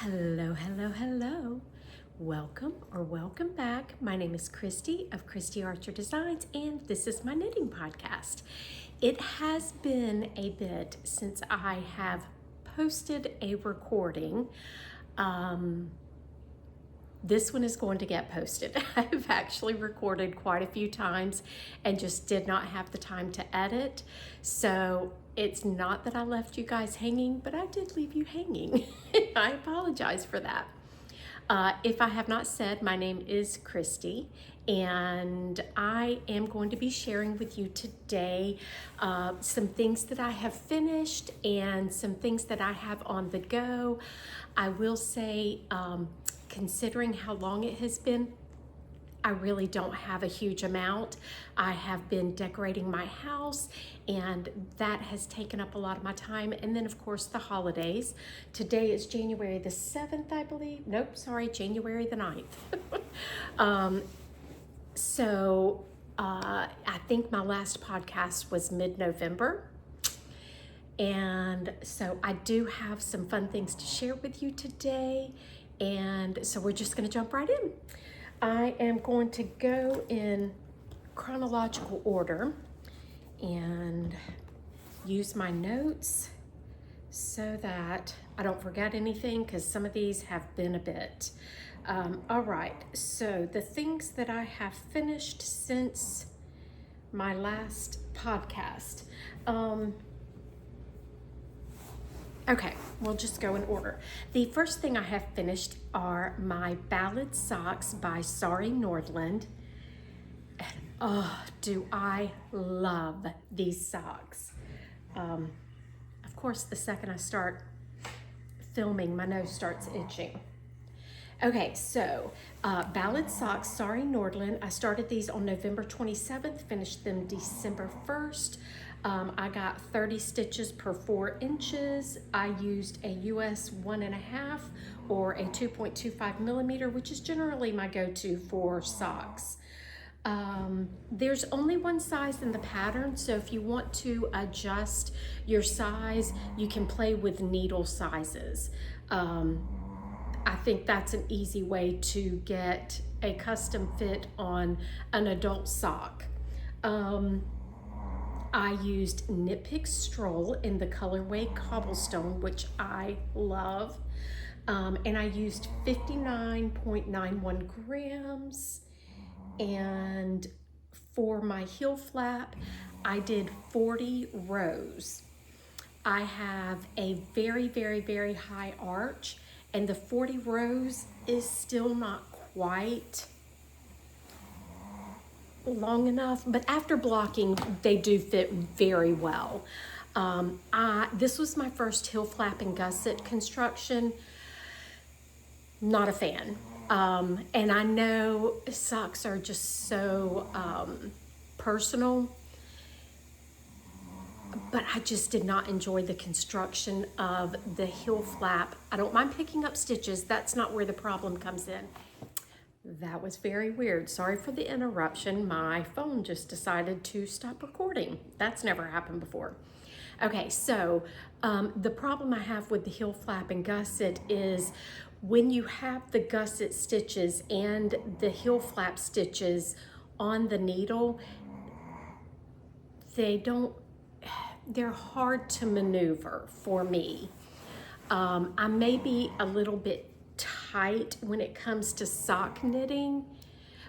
Hello, hello, hello. Welcome back. My name is Christy of Christy Archer Designs, and this is my knitting podcast. It has been a bit since I have posted a recording. This one is going to get posted. I've actually recorded quite a few times and just did not have the time to edit. So it's not that I left you guys hanging, but I did leave you hanging. I apologize for that. If I have not said, my name is Christy, and I am going to be sharing with you today some things that I have finished and some things that I have on the go. I will say, considering how long it has been, I really don't have a huge amount. I have been decorating my house, and that has taken up a lot of my time. And then, of course, the holidays. Today is January the 7th, I believe. Nope, sorry, January the 9th. I think my last podcast was mid-November. And so I do have some fun things to share with you today. And so we're just going to jump right in. I am going to go in chronological order and use my notes so that I don't forget anything, because some of these have been a bit. All right, so the things that I have finished since my last podcast. Okay, we'll just go in order. The first thing I have finished are my Ballad Socks by Sari Nordlund. And oh, do I love these socks. Of course, the second I start filming, my nose starts itching. Okay, so Ballad Socks, Sari Nordlund. I started these on November 27th, finished them December 1st. I got 30 stitches per 4 inches. I used a US 1.5 or a 2.25 millimeter, which is generally my go-to for socks. There's only one size in the pattern, so if you want to adjust your size, you can play with needle sizes. I think that's an easy way to get a custom fit on an adult sock. I used Picks Stroll in the colorway Cobblestone, which I love. And I used 59.91 grams. And for my heel flap, I did 40 rows. I have a very, very, very high arch, and the 40 rows is still not quite long enough, but after blocking, they do fit very well. This was my first heel flap and gusset construction. Not a fan. And I know socks are just so personal, but I just did not enjoy the construction of the heel flap. I don't mind picking up stitches. That's not where the problem comes in. That was very weird. Sorry for the interruption. My phone just decided to stop recording. That's never happened before. Okay, so the problem I have with the heel flap and gusset is when you have the gusset stitches and the heel flap stitches on the needle, they're hard to maneuver for me. I may be a little bit tight when it comes to sock knitting,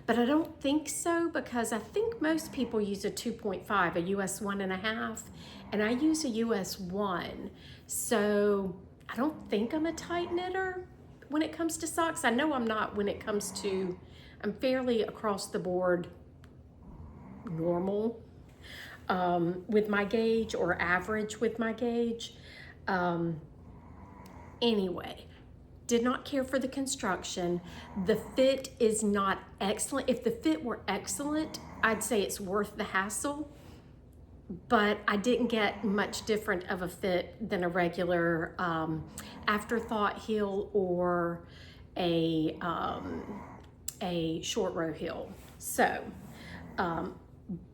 but I don't think so, because I think most people use a 2.5, a US 1.5, and I use a US 1. So I don't think I'm a tight knitter when it comes to socks. I know I'm not when it comes to, I'm fairly across the board normal with my gauge, or average with my gauge. Anyway, did not care for the construction. The fit is not excellent. If the fit were excellent, I'd say it's worth the hassle, but I didn't get much different of a fit than a regular afterthought heel or a short row heel. So,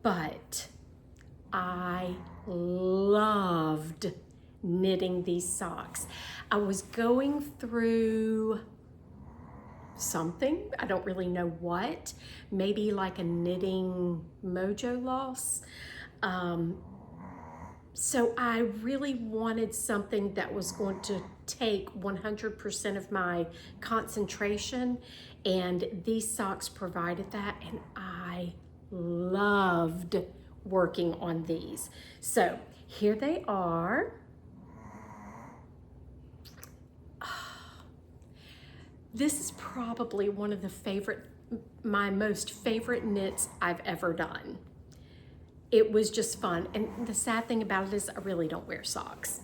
but I loved knitting these socks. I was going through something, I don't really know what, maybe like a knitting mojo loss. So I really wanted something that was going to take 100% of my concentration, and these socks provided that, and I loved working on these. So here they are. This is probably one of my most favorite knits I've ever done. It was just fun. And the sad thing about it is I really don't wear socks.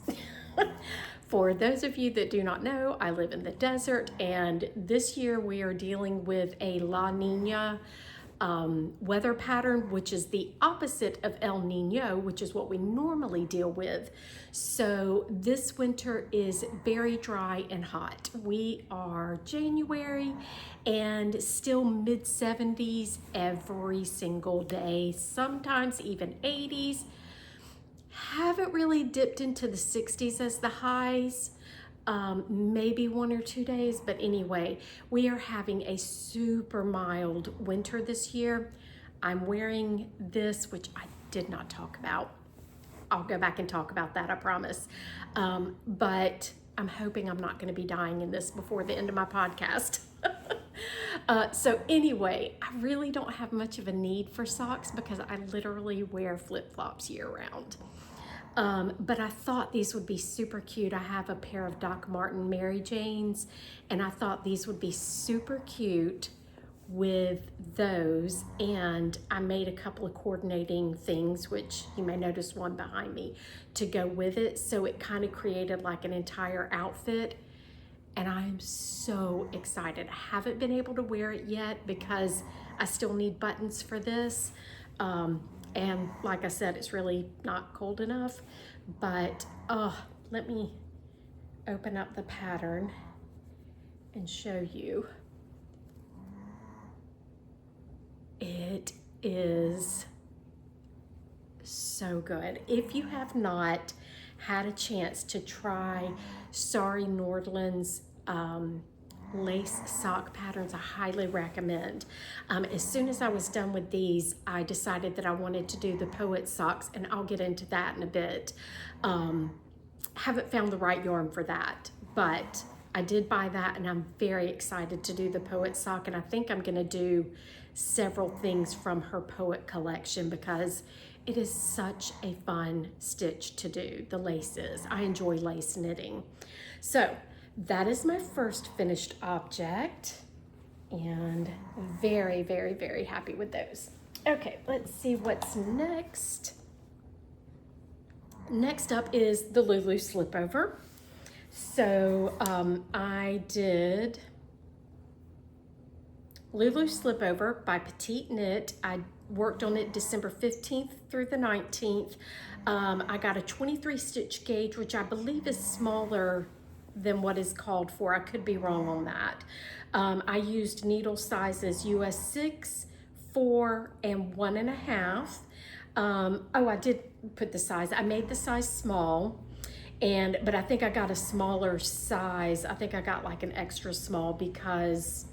For those of you that do not know, I live in the desert, and this year we are dealing with a La Nina weather pattern, which is the opposite of El Nino, which is what we normally deal with. So this winter is very dry and hot. We are January and still mid-70s every single day, sometimes even 80s. Haven't really dipped into the 60s as the highs. Maybe 1 or 2 days, but anyway, we are having a super mild winter this year. I'm wearing this, which I did not talk about. I'll go back and talk about that, I promise. But I'm hoping I'm not going to be dying in this before the end of my podcast. So anyway, I really don't have much of a need for socks because I literally wear flip-flops year-round. But I thought these would be super cute. I have a pair of Doc Martin Mary Janes, and I thought these would be super cute with those. And I made a couple of coordinating things, which you may notice one behind me, to go with it. So it kind of created like an entire outfit. And I am so excited. I haven't been able to wear it yet because I still need buttons for this. And like I said, it's really not cold enough, but let me open up the pattern and show you. It is so good. If you have not had a chance to try Sari Nordlund's lace sock patterns, I highly recommend. As soon as I was done with these, I decided that I wanted to do the poet socks, and I'll get into that in a bit. Haven't found the right yarn for that, but I did buy that, and I'm very excited to do the poet sock, and I think I'm gonna do several things from her poet collection because it is such a fun stitch to do, the laces. I enjoy lace knitting. So that is my first finished object, and very, very, very happy with those. Okay, let's see what's next. Next up is the Lulu Slipover. So I did Lulu Slipover by PetiteKnit. I worked on it December 15th through the 19th. I got a 23 stitch gauge, which I believe is smaller than what is called for. I could be wrong on that. I used needle sizes US 6, 4, and 1.5. I did put the size. I made the size small, but I think I got a smaller size. I think I got like an extra small because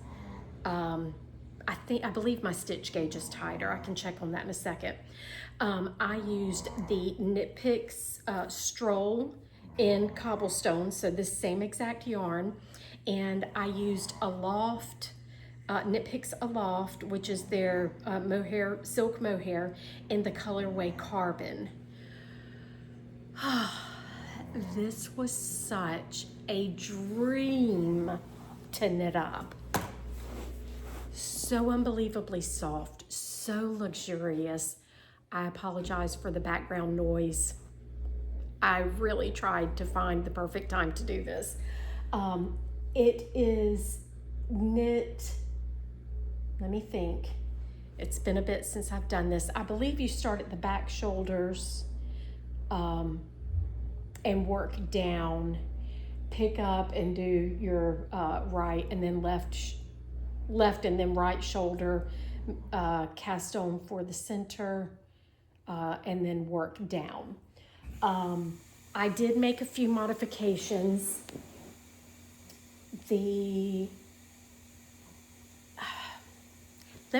I believe my stitch gauge is tighter. I can check on that in a second. I used the Picks Stroll in Cobblestone, so this same exact yarn, and I used Aloft, Picks Aloft, which is their mohair, silk mohair, in the colorway Carbon. This was such a dream to knit up. So unbelievably soft, so luxurious. I apologize for the background noise. I really tried to find the perfect time to do this. It is knit, let me think. It's been a bit since I've done this. I believe you start at the back shoulders and work down, pick up and do your right and then left and then right shoulder, cast on for the center, and then work down. I did make a few modifications. Let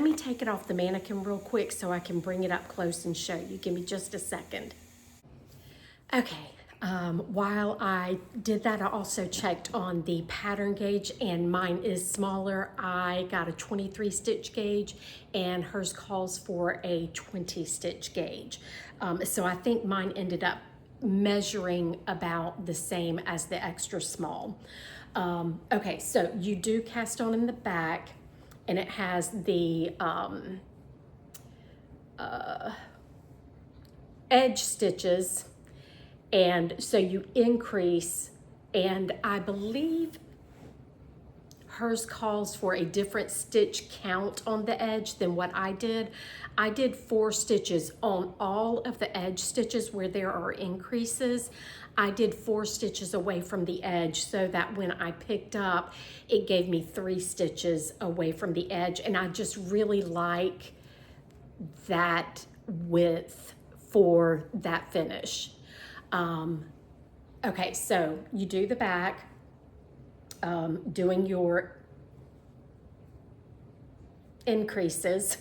me take it off the mannequin real quick so I can bring it up close and show you. Give me just a second. Okay, while I did that, I also checked on the pattern gauge, and mine is smaller. I got a 23 stitch gauge and hers calls for a 20 stitch gauge. So I think mine ended up measuring about the same as the extra small. Okay, so you do cast on in the back, and it has the edge stitches, and so you increase, and I believe hers calls for a different stitch count on the edge than what I did. I did 4 stitches on all of the edge stitches where there are increases. I did 4 stitches away from the edge so that when I picked up, it gave me 3 stitches away from the edge. And I just really like that width for that finish. Okay, so you do the back, doing your increases.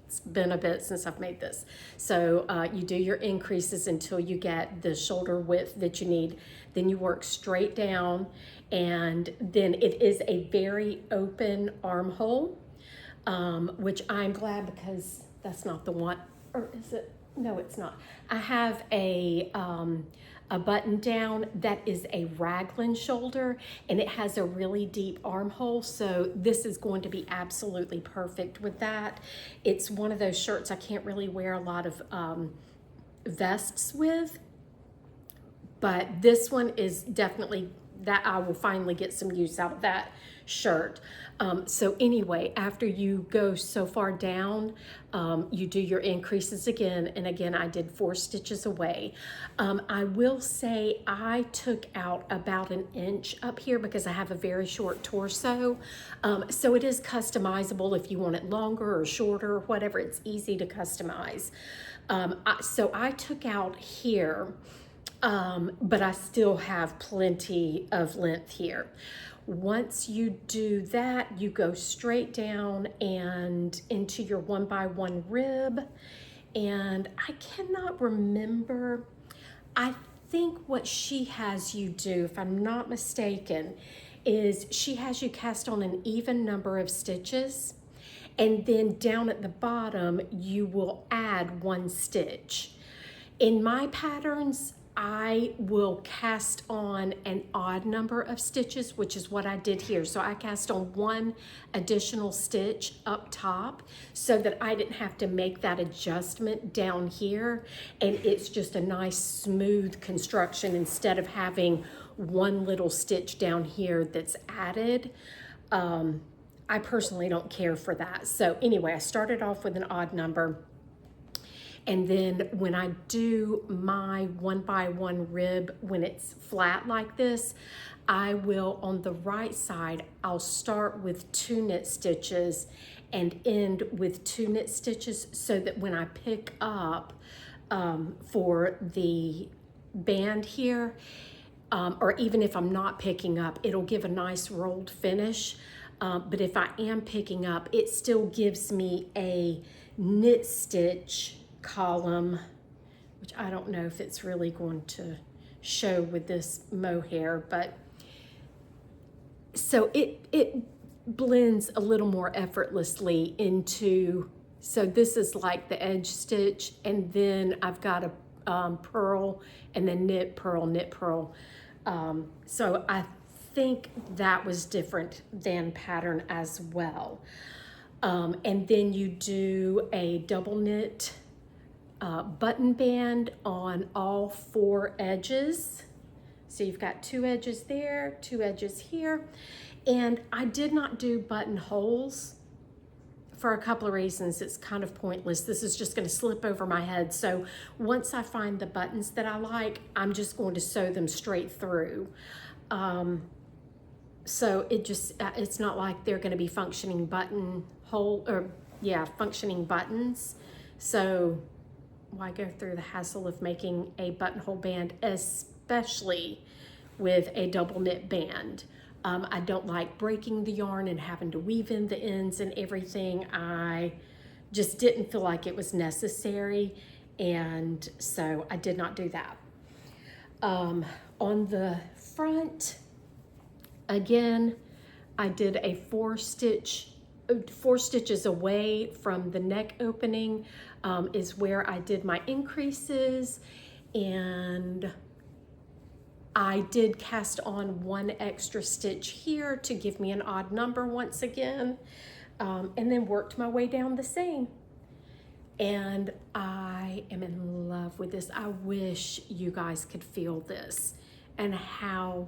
It's been a bit since I've made this. So you do your increases until you get the shoulder width that you need. Then you work straight down, and then it is a very open armhole, which I'm glad, because that's not the one, or is it? No, it's not. I have a button down that is a raglan shoulder, and it has a really deep armhole, so this is going to be absolutely perfect with that. It's one of those shirts I can't really wear a lot of vests with, but this one is definitely that I will finally get some use out of that shirt. So anyway, after you go so far down, you do your increases again, and again I did 4 stitches away. I will say I took out about 1 inch up here because I have a very short torso, so it is customizable if you want it longer or shorter or whatever. It's easy to customize. So I took out here, but I still have plenty of length here. Once you do that, you go straight down and into your 1x1 rib. And I cannot remember, I think what she has you do, if I'm not mistaken, is she has you cast on an even number of stitches, and then down at the bottom, you will add 1 stitch. In my patterns, I will cast on an odd number of stitches, which is what I did here. So I cast on 1 additional stitch up top so that I didn't have to make that adjustment down here. And it's just a nice smooth construction instead of having 1 little stitch down here that's added. I personally don't care for that. So anyway, I started off with an odd number. And then when I do my 1x1 rib, when it's flat like this, I will, on the right side, I'll start with 2 knit stitches and end with 2 knit stitches, so that when I pick up for the band here, or even if I'm not picking up, it'll give a nice rolled finish. But if I am picking up, it still gives me a knit stitch column, which I don't know if it's really going to show with this mohair, but so it blends a little more effortlessly into, so this is like the edge stitch, and then I've got a purl, and then knit, purl, knit, purl. So I think that was different than pattern as well. And then you do a double knit button band on all 4 edges. So you've got 2 edges there, 2 edges here. And I did not do buttonholes for a couple of reasons. It's kind of pointless. This is just going to slip over my head. So once I find the buttons that I like, I'm just going to sew them straight through. So it's not like they're going to be functioning functioning buttons. So why go through the hassle of making a buttonhole band, especially with a double knit band. I don't like breaking the yarn and having to weave in the ends and everything. I just didn't feel like it was necessary, and so I did not do that. On the front, again, I did a 4 stitches away from the neck opening is where I did my increases, and I did cast on 1 extra stitch here to give me an odd number once again, and then worked my way down the seam. And I am in love with this. I wish you guys could feel this and how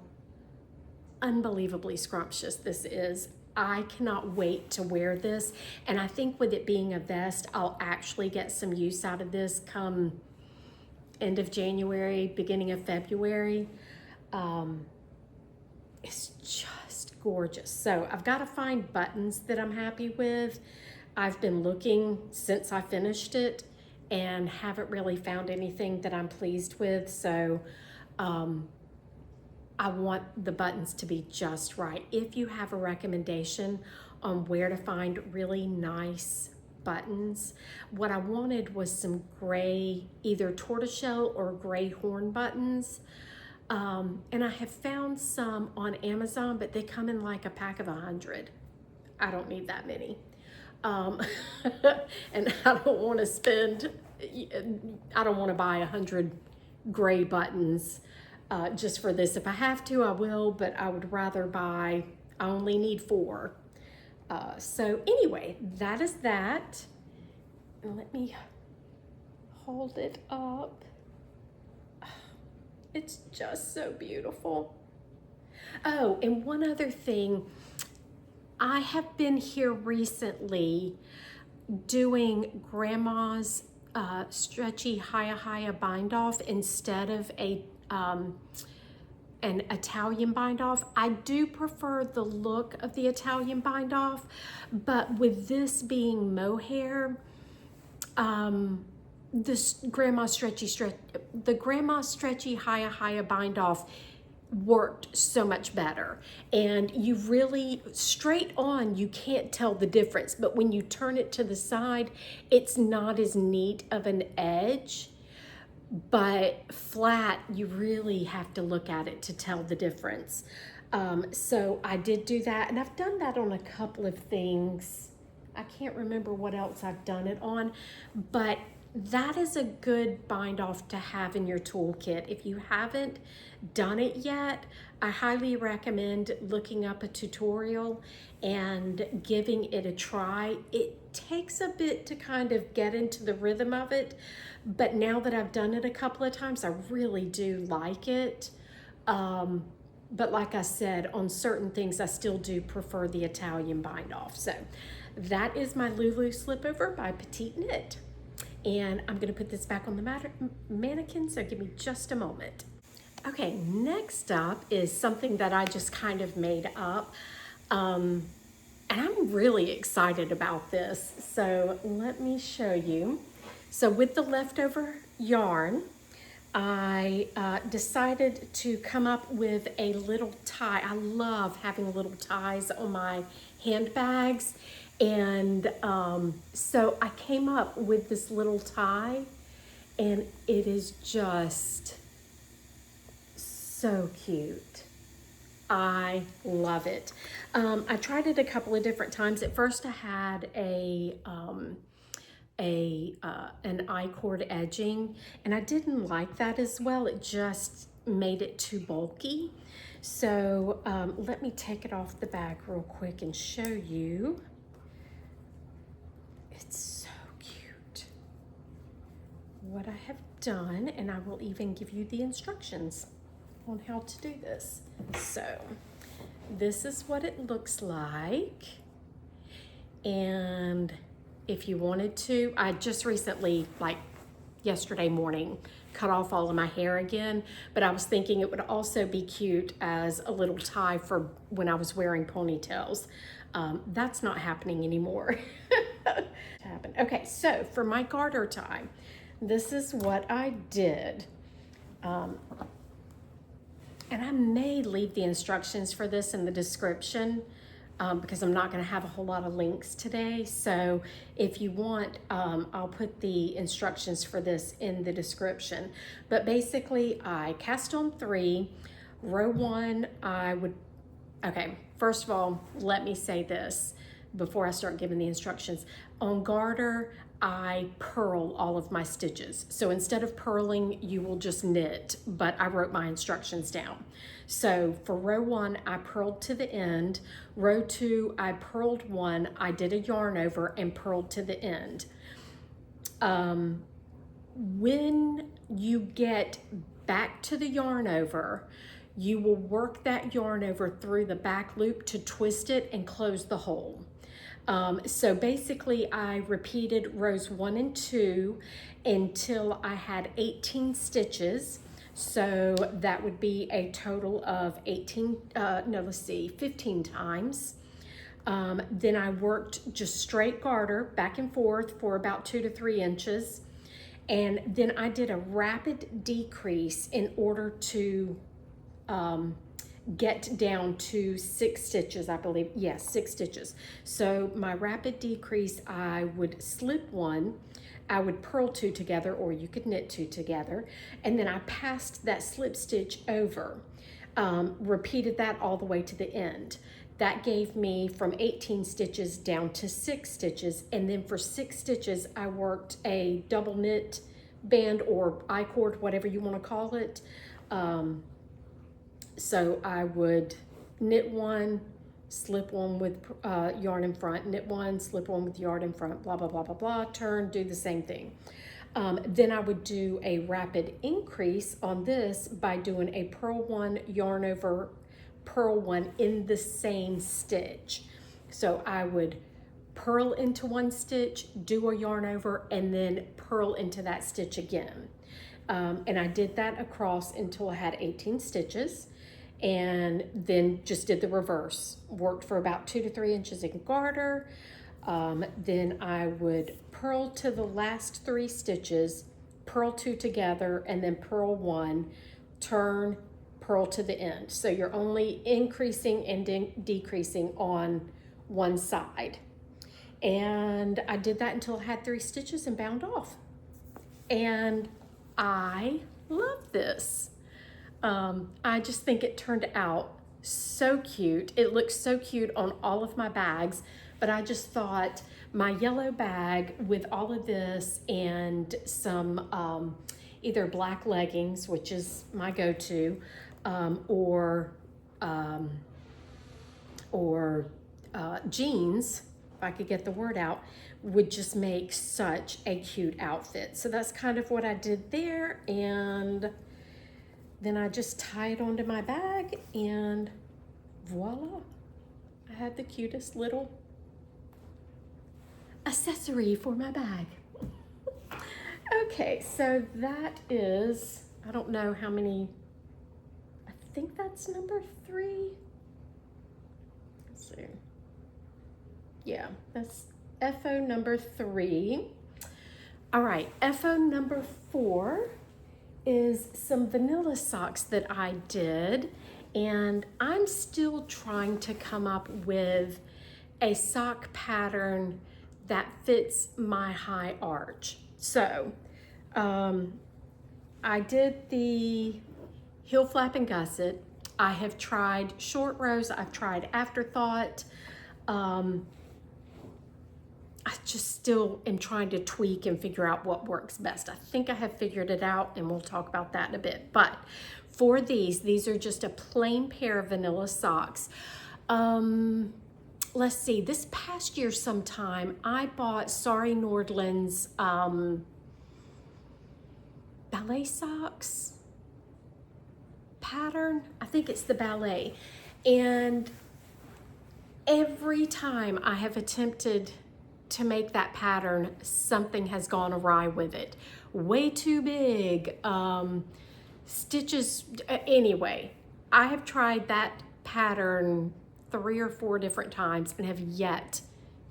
unbelievably scrumptious this is. I cannot wait to wear this, and I think with it being a vest, I'll actually get some use out of this come end of January, beginning of February. It's just gorgeous. So I've got to find buttons that I'm happy with. I've been looking since I finished it and haven't really found anything that I'm pleased with. So I want the buttons to be just right. If you have a recommendation on where to find really nice buttons, what I wanted was some gray, either tortoiseshell or gray horn buttons. And I have found some on Amazon, but they come in like a pack of 100. I don't need that many. And I don't want to spend, I don't want to buy 100 gray buttons just for this. If I have to, I will, but I would rather buy, I only need 4. So anyway, that is that. And let me hold it up. It's just so beautiful. Oh, and one other thing. I have been here recently doing Grandma's stretchy Haya bind off instead of an Italian bind off. I do prefer the look of the Italian bind off, but with this being mohair, the Grandma stretchy Haya bind off worked so much better, and you really straight on you can't tell the difference, but when you turn it to the side, it's not as neat of an edge, but flat you really have to look at it to tell the difference. So I did do that, and I've done that on a couple of things. I can't remember what else I've done it on, but that is a good bind off to have in your toolkit. If you haven't done it yet, I highly recommend looking up a tutorial and giving it a try. It takes a bit to kind of get into the rhythm of it, but now that I've done it a couple of times, I really do like it. But like I said, on certain things, I still do prefer the Italian bind off. So that is my Lulu Slipover by PetiteKnit. And I'm gonna put this back on the mannequin, so give me just a moment. Okay, next up is something that I just kind of made up. And I'm really excited about this. So let me show you. So with the leftover yarn, I decided to come up with a little tie. I love having little ties on my handbags. And so I came up with this little tie, and it is just so cute. I love it. I tried it a couple of different times. At first I had an I-cord edging, and I didn't like that as well. It just made it too bulky. So let me take it off the bag real quick and show you. It's so cute what I have done, and I will even give you the instructions on how to do this. So this is what it looks like, and if you wanted to, I just recently, like yesterday morning, cut off all of my hair again, but I was thinking it would also be cute as a little tie for when I was wearing ponytails. That's not happening anymore. Okay, so for my garter tie, this is what I did. And I may leave the instructions for this in the description because I'm not going to have a whole lot of links today. So if you want, I'll put the instructions for this in the description. But basically, I cast on 3. Row 1, okay, first of all, let me say this before I start giving the instructions. On garter, I purl all of my stitches. So instead of purling, you will just knit, but I wrote my instructions down. So for row 1, I purled to the end. Row 2, I purled 1. I did a yarn over and purled to the end. When you get back to the yarn over, you will work that yarn over through the back loop to twist it and close the hole. So basically I repeated rows 1 and 2 until I had 18 stitches. So that would be a total of 15 times. Then I worked just straight garter back and forth for about 2 to 3 inches. And then I did a rapid decrease in order to get down to 6 stitches, I believe. Yes, 6 stitches. So my rapid decrease, I would slip 1, I would purl 2 together, or you could knit 2 together, and then I passed that slip stitch over. Repeated that all the way to the end. That gave me from 18 stitches down to 6 stitches, and then for 6 stitches I worked a double knit band or I-cord, whatever you want to call it. So I would knit 1, slip 1 with yarn in front, knit 1, slip 1 with yarn in front, blah, blah, blah, blah, blah, turn, do the same thing. Then I would do a rapid increase on this by doing a purl 1, yarn over, purl 1 in the same stitch. So I would purl into 1 stitch, do a yarn over, and then purl into that stitch again. And I did that across until I had 18 stitches, and then just did the reverse. Worked for about 2 to 3 inches in garter. Then I would purl to the last 3 stitches, purl 2 together, and then purl 1, turn, purl to the end. So you're only increasing and decreasing on one side. And I did that until I had 3 stitches and bound off. And I love this. I just think it turned out so cute. It looks so cute on all of my bags, but I just thought my yellow bag with all of this and some either black leggings, which is my go-to, or jeans, if I could get the word out, would just make such a cute outfit. So that's kind of what I did there, and then I just tie it onto my bag, and voila, I had the cutest little accessory for my bag. Okay, so that is, I don't know how many, I think that's number 3. Let's see. Yeah, that's FO number 3. All right, FO number 4 is some vanilla socks that I did, and I'm still trying to come up with a sock pattern that fits my high arch. So I did the heel flap and gusset. I have tried short rows, I've tried afterthought. I just still am trying to tweak and figure out what works best. I think I have figured it out, and we'll talk about that in a bit. But for these are just a plain pair of vanilla socks. Let's see, this past year sometime, I bought Sari Nordlund's ballet socks pattern. I think it's the ballet. And every time I have attempted to make that pattern, something has gone awry with it. Way too big, stitches, anyway. I have tried that pattern 3 or 4 different times and have yet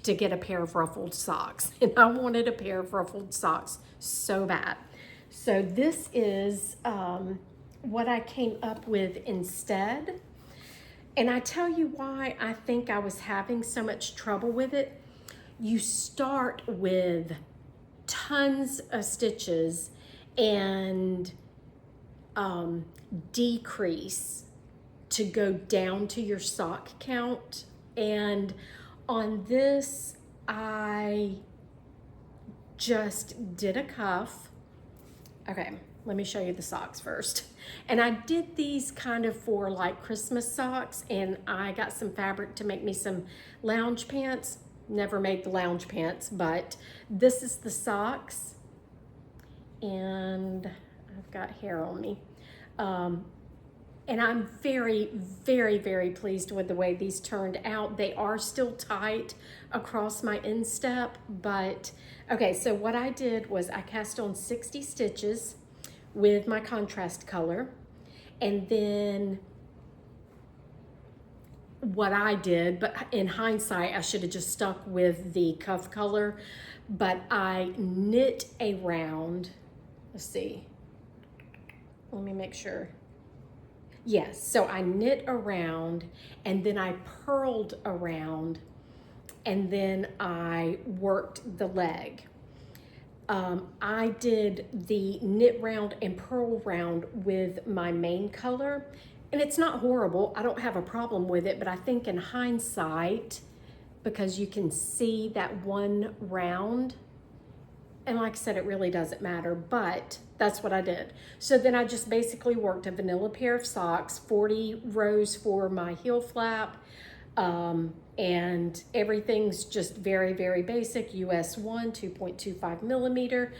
to get a pair of ruffled socks. And I wanted a pair of ruffled socks so bad. So this is what I came up with instead. And I tell you why I think I was having so much trouble with it. You start with tons of stitches and decrease to go down to your sock count. And on this, I just did a cuff. Okay, let me show you the socks first. And I did these kind of for like Christmas socks, and I got some fabric to make me some lounge pants. Never made the lounge pants, but this is the socks. And I've got hair on me. And I'm very, very, very pleased with the way these turned out. They are still tight across my instep, but okay, so what I did was I cast on 60 stitches with my contrast color, and then what I did, but in hindsight, I should have just stuck with the cuff color, but I knit around, let's see, let me make sure. Yes, so I knit around and then I purled around and then I worked the leg. I did the knit round and purl round with my main color, and it's not horrible. I don't have a problem with it, but I think in hindsight, because you can see that one round, and like I said, it really doesn't matter, but that's what I did. So then I just basically worked a vanilla pair of socks, 40 rows for my heel flap, and everything's just very, very basic. US 1, 2.25 millimeter.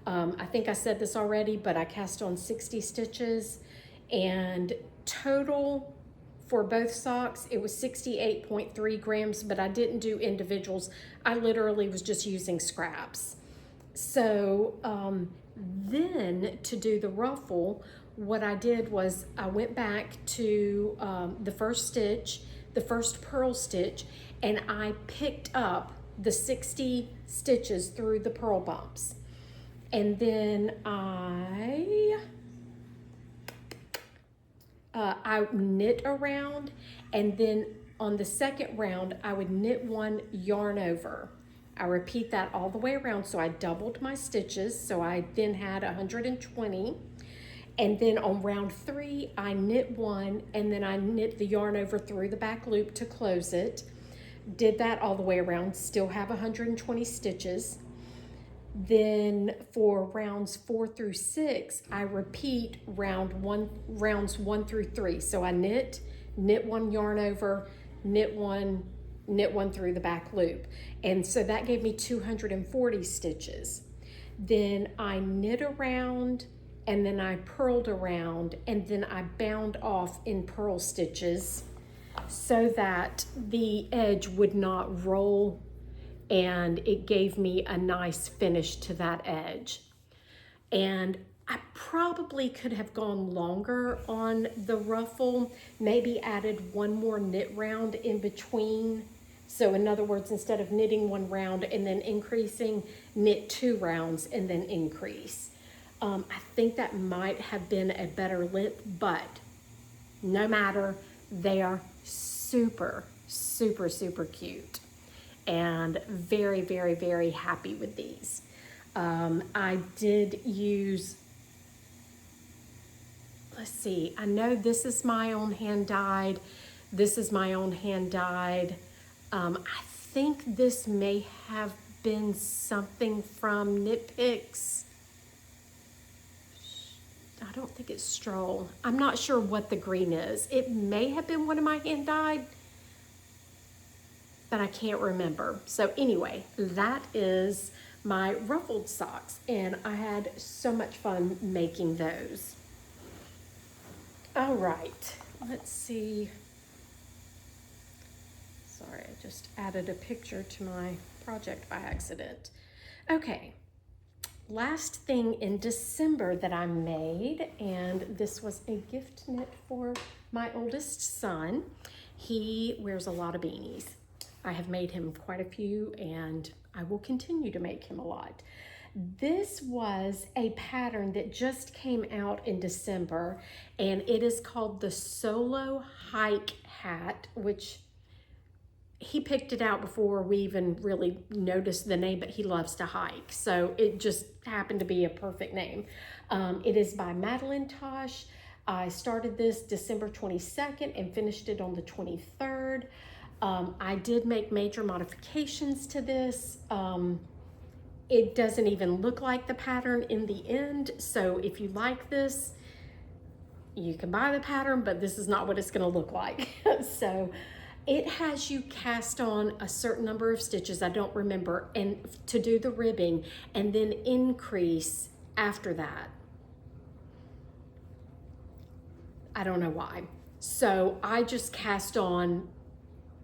I think I said this already, but I cast on 60 stitches, and total for both socks, it was 68.3 grams, but I didn't do individuals. I literally was just using scraps. So then to do the ruffle, what I did was I went back to the first stitch, the first purl stitch, and I picked up the 60 stitches through the purl bumps. And then I knit around, and then on the second round, I would knit one, yarn over. I repeat that all the way around, so I doubled my stitches, so I then had 120. And then on round 3, I knit one, and then I knit the yarn over through the back loop to close it. Did that all the way around, still have 120 stitches. Then for rounds 4 through 6, I repeat rounds 1 through 3. So I knit one yarn over, knit one through the back loop. And so that gave me 240 stitches. Then I knit around, and then I purled around, and then I bound off in purl stitches so that the edge would not roll, and it gave me a nice finish to that edge. And I probably could have gone longer on the ruffle, maybe added one more knit round in between. So in other words, instead of knitting one round and then increasing, knit 2 rounds and then increase. I think that might have been a better length, but no matter, they are super, super, super cute. And very, very, very happy with these. I did use, let's see, I know this is my own hand dyed. This is my own hand dyed. I think this may have been something from Knit Picks. I don't think it's Stroll. I'm not sure what the green is. It may have been one of my hand dyed, but I can't remember. So anyway, that is my ruffled socks, and I had so much fun making those. All right, let's see. Sorry, I just added a picture to my project by accident. Okay, last thing in December that I made, and this was a gift knit for my oldest son. He wears a lot of beanies. I have made him quite a few, and I will continue to make him a lot. This was a pattern that just came out in December, and it is called the Solo Hike Hat, which he picked it out before we even really noticed the name, but he loves to hike, so it just happened to be a perfect name. It is by Madeline Tosh. I started this December 22nd and finished it on the 23rd. I did make major modifications to this. It doesn't even look like the pattern in the end, so if you like this, you can buy the pattern, but this is not what it's going to look like. So it has you cast on a certain number of stitches, I don't remember, and to do the ribbing, and then increase after that. I don't know why. So I just cast on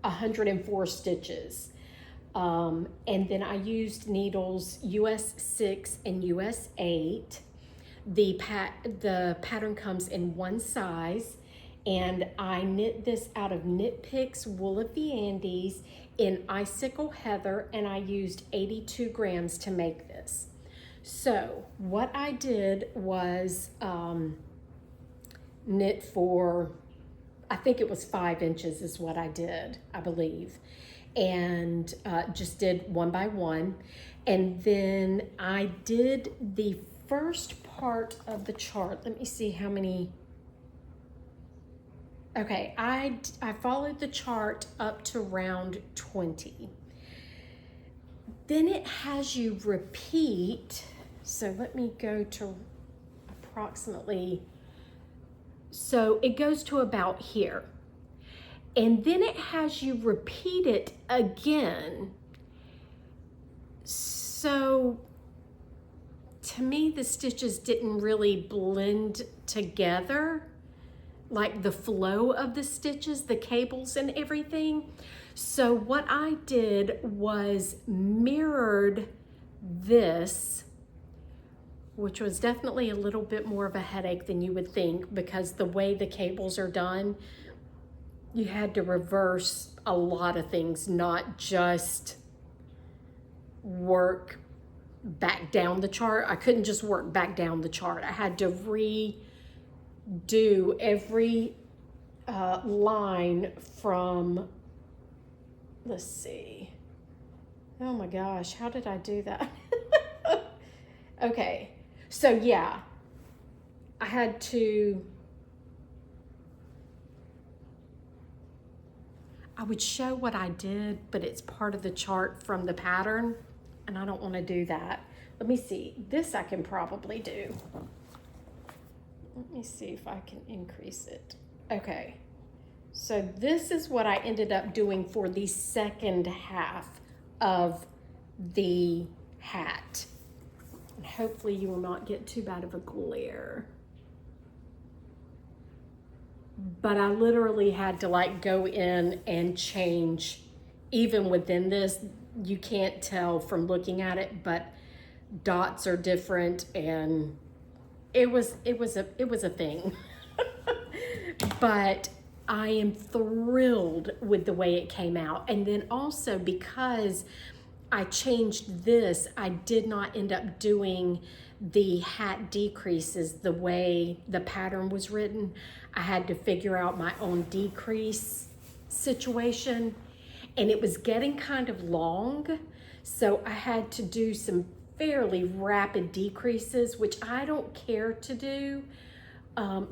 104 stitches. And then I used needles US 6 and US 8. The pattern comes in one size, and I knit this out of Knit Picks Wool of the Andes in Icicle Heather, and I used 82 grams to make this. So what I did was knit for, I think it was 5 inches is what I did, I believe, and just did one by one. And then I did the first part of the chart. Let me see how many. Okay, I followed the chart up to round 20. Then it has you repeat. So let me go to approximately, so it goes to about here. And then it has you repeat it again. So to me, the stitches didn't really blend together, like the flow of the stitches, the cables and everything. So what I did was mirrored this, which was definitely a little bit more of a headache than you would think, because the way the cables are done, you had to reverse a lot of things, not just work back down the chart. I couldn't just work back down the chart. I had to redo every line from, let's see. Oh my gosh, how did I do that? Okay, so yeah, I had to, I would show what I did, but it's part of the chart from the pattern, and I don't want to do that. Let me see, this I can probably do. Let me see if I can increase it. Okay, so this is what I ended up doing for the second half of the hat. And hopefully you will not get too bad of a glare. But I literally had to like go in and change, even within this, you can't tell from looking at it, but dots are different, and it was a thing. But I am thrilled with the way it came out. And then also, because I changed this, I did not end up doing the hat decreases the way the pattern was written. I had to figure out my own decrease situation, and it was getting kind of long, so I had to do some fairly rapid decreases, which I don't care to do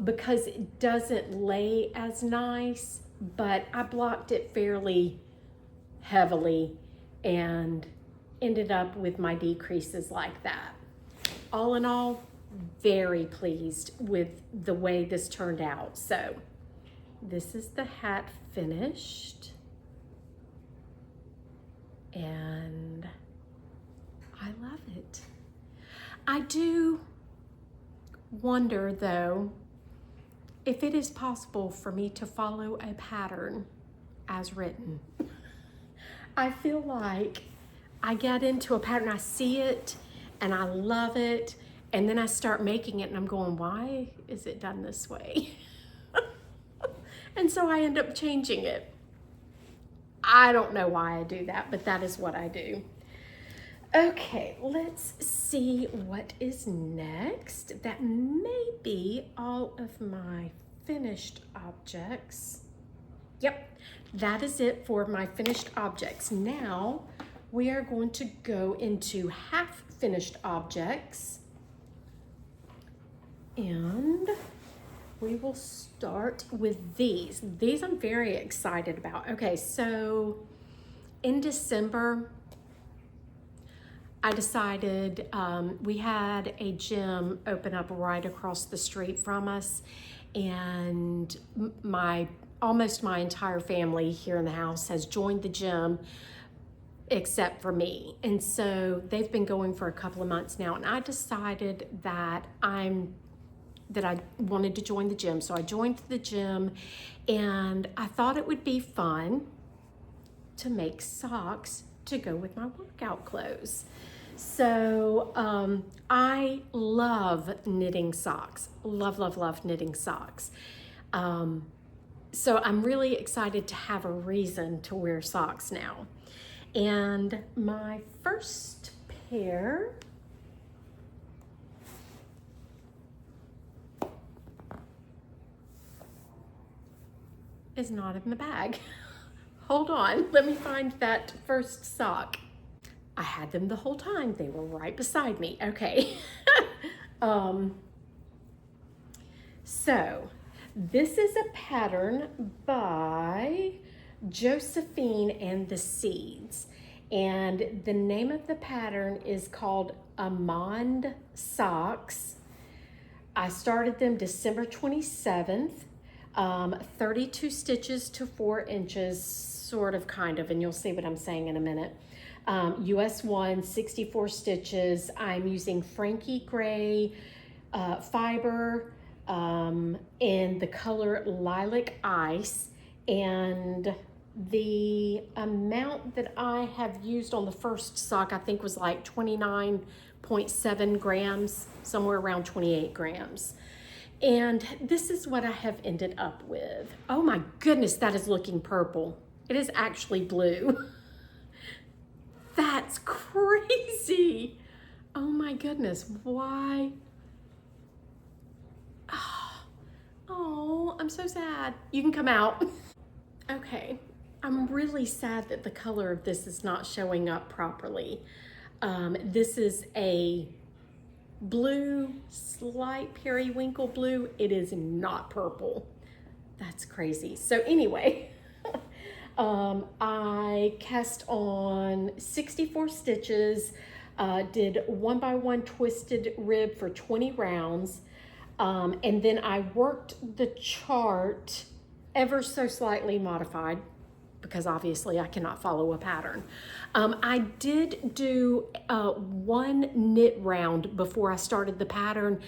because it doesn't lay as nice, but I blocked it fairly heavily and ended up with my decreases like that. All in all, very pleased with the way this turned out. So this is the hat finished, and I love it. I do wonder though if it is possible for me to follow a pattern as written. I feel like I get into a pattern, I see it and I love it, and then I start making it and I'm going, why is it done this way? And so I end up changing it. I don't know why I do that, but that is what I do. Okay, let's see what is next. That may be all of my finished objects. Yep, that is it for my finished objects. Now we are going to go into half finished objects, and we will start with these. These I'm very excited about. Okay, so in December, I decided we had a gym open up right across the street from us, and almost my entire family here in the house has joined the gym except for me. And so they've been going for a couple of months now, and I decided that I wanted to join the gym. So I joined the gym, and I thought it would be fun to make socks to go with my workout clothes. So I love knitting socks. Love, love, love knitting socks. So I'm really excited to have a reason to wear socks now. And my first pair is not in the bag. Hold on, let me find that first sock. I had them the whole time. They were right beside me. Okay. So this is a pattern by Josephine and the Seeds. And the name of the pattern is called Ballad Socks. I started them December 27th. 32 stitches to 4 inches, sort of, kind of, and you'll see what I'm saying in a minute. US 1, 64 stitches. I'm using Frankie Gray fiber in the color Lilac Ice, and the amount that I have used on the first sock I think was like 29.7 grams, somewhere around 28 grams. And this is what I have ended up with. Oh my goodness, that is looking purple. It is actually blue. That's crazy. Oh my goodness, why? Oh, I'm so sad. You can come out. Okay, I'm really sad that the color of this is not showing up properly. This is a blue, slight periwinkle blue. It is not purple. That's crazy. So anyway, I cast on 64 stitches, did 1x1 twisted rib for 20 rounds, and then I worked the chart ever so slightly modified, because obviously I cannot follow a pattern. I did do one knit round before I started the pattern,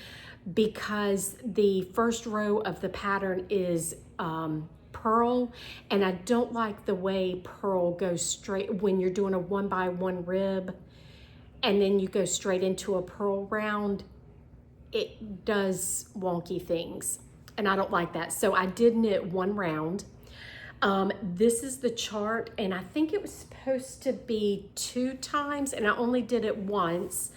because the first row of the pattern is purl, and I don't like the way purl goes straight when you're doing a 1x1 rib and then you go straight into a purl round. It does wonky things, and I don't like that. So I did knit one round. This is the chart, and I think it was supposed to be 2 times, and I only did it once.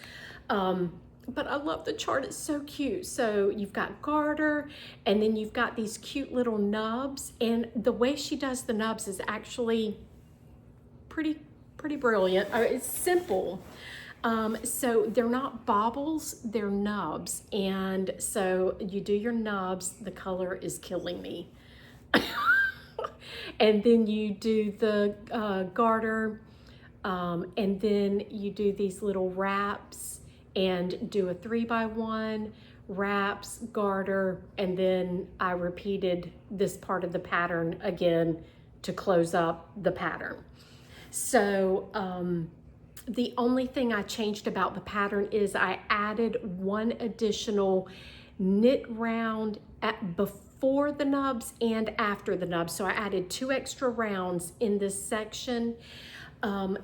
But I love the chart, it's so cute. So you've got garter, and then you've got these cute little nubs, and the way she does the nubs is actually pretty brilliant. It's simple. So they're not baubles, they're nubs. And so you do your nubs, the color is killing me. And then you do the garter, and then you do these little wraps and do a 3x1, wraps, garter, and then I repeated this part of the pattern again to close up the pattern. So the only thing I changed about the pattern is I added one additional knit round before the nubs and after the nubs. So I added 2 extra rounds in this section. And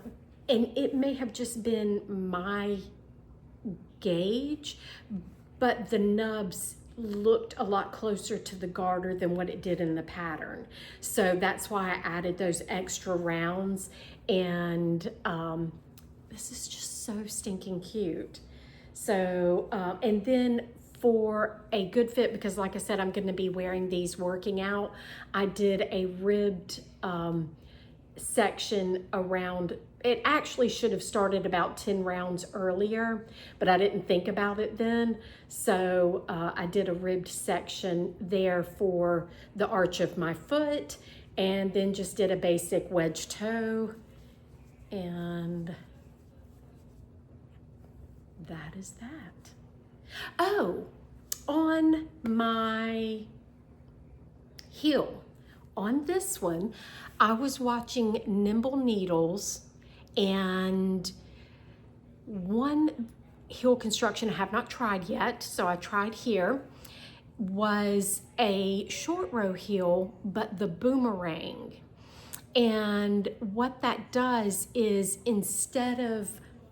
it may have just been my gauge, but the nubs looked a lot closer to the garter than what it did in the pattern. So that's why I added those extra rounds. And this is just so stinking cute. So, and then for a good fit, because like I said, I'm going to be wearing these working out, I did a ribbed section around. It actually should have started about 10 rounds earlier, but I didn't think about it then. So I did a ribbed section there for the arch of my foot, and then just did a basic wedge toe. And that is that. Oh, on my heel, on this one, I was watching Nimble Needles, and one heel construction I have not tried yet, so I tried here, was a short row heel, but the boomerang. And what that does is, instead of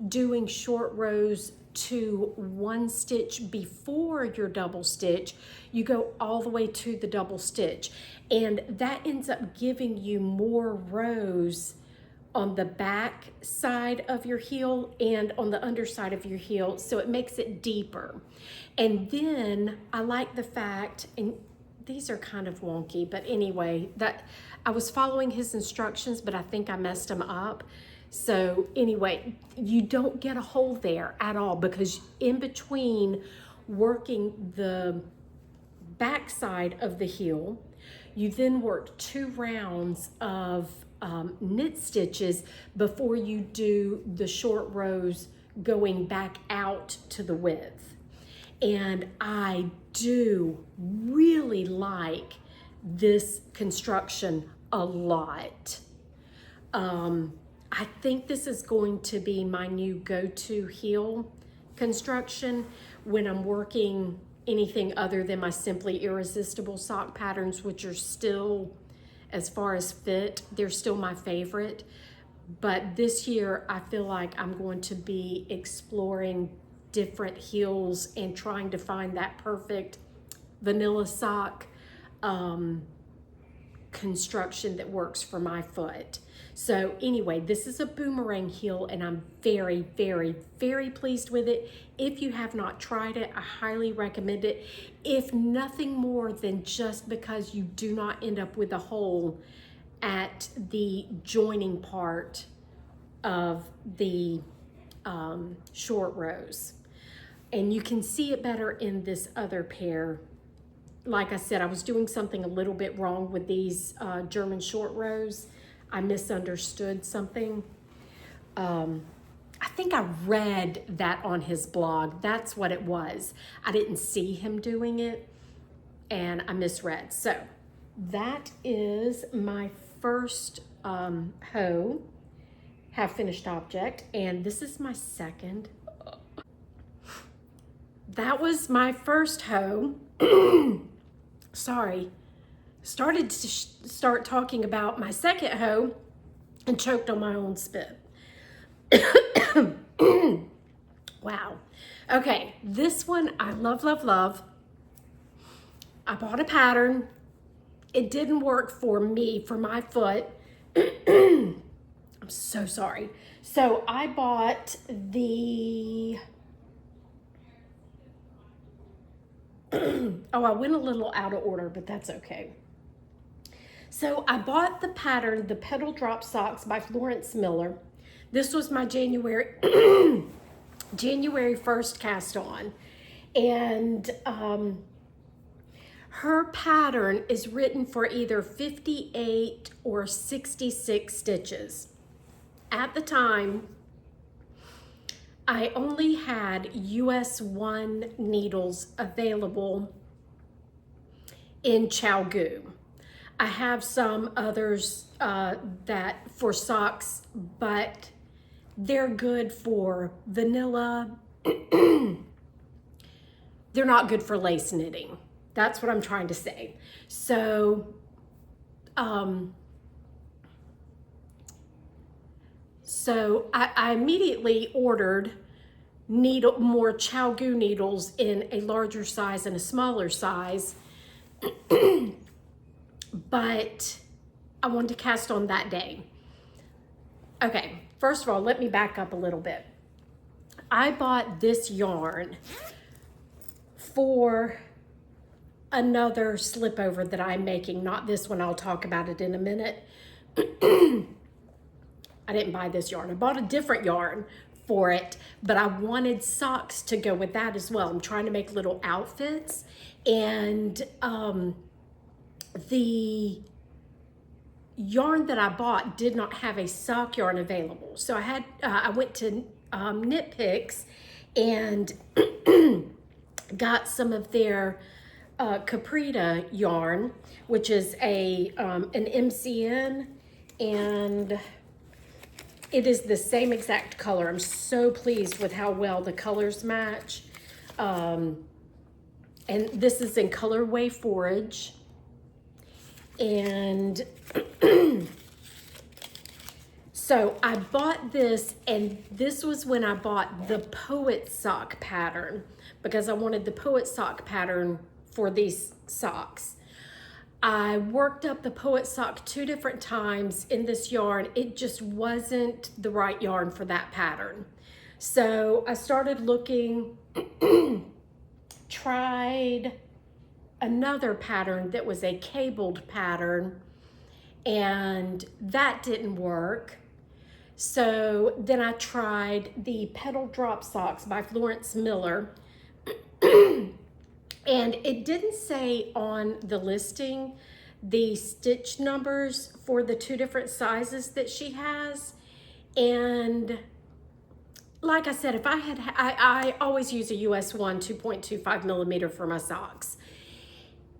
doing short rows to one stitch before your double stitch, you go all the way to the double stitch. And that ends up giving you more rows on the back side of your heel and on the underside of your heel, so it makes it deeper. And then I like the fact, and these are kind of wonky, but anyway, that I was following his instructions, but I think I messed them up. So anyway, you don't get a hole there at all, because in between working the back side of the heel, you then work 2 rounds of knit stitches before you do the short rows going back out to the width. And I do really like this construction a lot. I think this is going to be my new go-to heel construction when I'm working anything other than my Simply Irresistible sock patterns, which are still, as far as fit, they're still my favorite. But this year, I feel like I'm going to be exploring different heels and trying to find that perfect vanilla sock construction that works for my foot. So anyway, this is a boomerang heel, and I'm very, very, very pleased with it. If you have not tried it, I highly recommend it. If nothing more than just because you do not end up with a hole at the joining part of the short rows. And you can see it better in this other pair. Like I said, I was doing something a little bit wrong with these German short rows. I misunderstood something. I think I read that on his blog. That's what it was. I didn't see him doing it, and I misread. So that is my first hoe, half finished object, and this is my second. That was my first hoe. Sorry. Started to start talking about my second hoe and choked on my own spit. Wow. Okay, this one I love, love, love. I bought a pattern. It didn't work for me, for my foot. I'm so sorry. So I bought the... Oh, I went a little out of order, but that's okay. So I bought the pattern, the Petal Drop Socks by Florence Miller. This was my January 1st cast on. And her pattern is written for either 58 or 66 stitches. At the time, I only had US 1 needles available in Chalgu. I have some others that for socks, but they're good for vanilla. They're not good for lace knitting. That's what I'm trying to say. So, I immediately ordered more Chalgu needles in a larger size and a smaller size. But I wanted to cast on that day. Okay, first of all, let me back up a little bit. I bought this yarn for another slipover that I'm making, not this one. I'll talk about it in a minute. I didn't buy this yarn. I bought a different yarn for it, but I wanted socks to go with that as well. I'm trying to make little outfits, and the yarn that I bought did not have a sock yarn available. So I went to Knit Picks and got some of their Caprita yarn, which is an MCN, and it is the same exact color. I'm so pleased with how well the colors match. And this is in colorway forage. And so I bought this, and this was when I bought the Poet Sock pattern, because I wanted the Poet Sock pattern for these socks. I worked up the Poet Sock 2 different times in this yarn. It just wasn't the right yarn for that pattern. So I started looking, tried another pattern that was a cabled pattern, and that didn't work. So then I tried the Petal Drop Socks by Florence Miller, and it didn't say on the listing the stitch numbers for the 2 different sizes that she has. And like I said, if I always use a US 1 2.25 millimeter for my socks.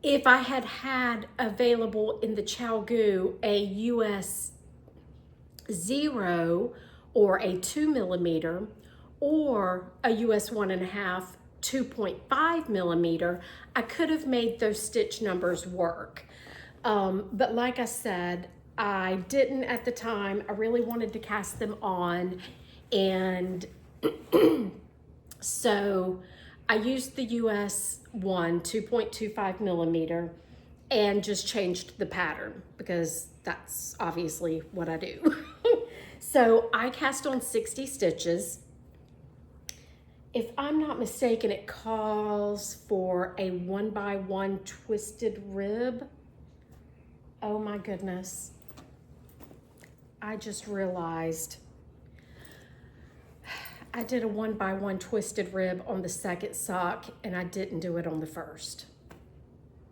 If I had available in the ChiaoGoo a US 0 or a 2 millimeter or a US 1.5 2.5 millimeter, I could have made those stitch numbers work. But like I said, I didn't at the time. I really wanted to cast them on, and so I used the US 1 2.25 millimeter and just changed the pattern, because that's obviously what I do. So I cast on 60 stitches. If I'm not mistaken, it calls for a 1x1 twisted rib. Oh my goodness. I just realized I did a 1x1 twisted rib on the second sock, and I didn't do it on the first.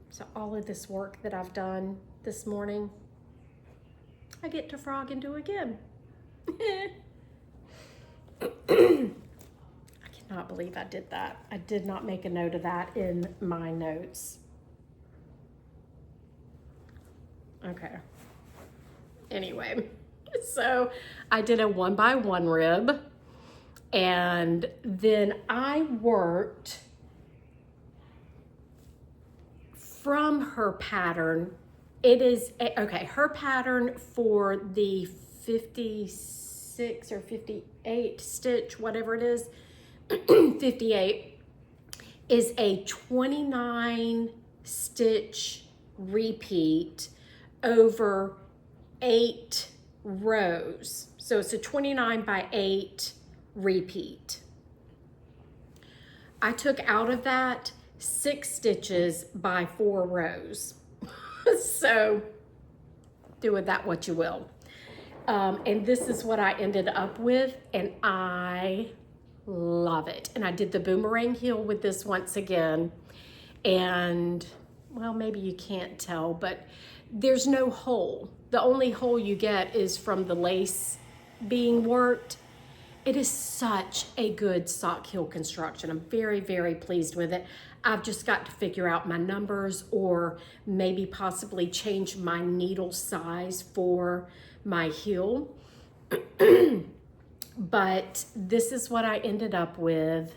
So all of this work that I've done this morning, I get to frog and do again. I cannot believe I did that. I did not make a note of that in my notes. Okay. Anyway, so I did a 1x1 rib, and then I worked from her pattern. It is, okay, her pattern for the 56 or 58 stitch, whatever it is, 58, is a 29 stitch repeat over 8 rows. So it's a 29 by 8 repeat. I took out of that 6 stitches by 4 rows. So do with that what you will. And this is what I ended up with, and I love it. And I did the boomerang heel with this once again, and well, maybe you can't tell, but there's no hole. The only hole you get is from the lace being worked. It is such a good sock heel construction. I'm very, very pleased with it. I've just got to figure out my numbers, or maybe possibly change my needle size for my heel. But this is what I ended up with,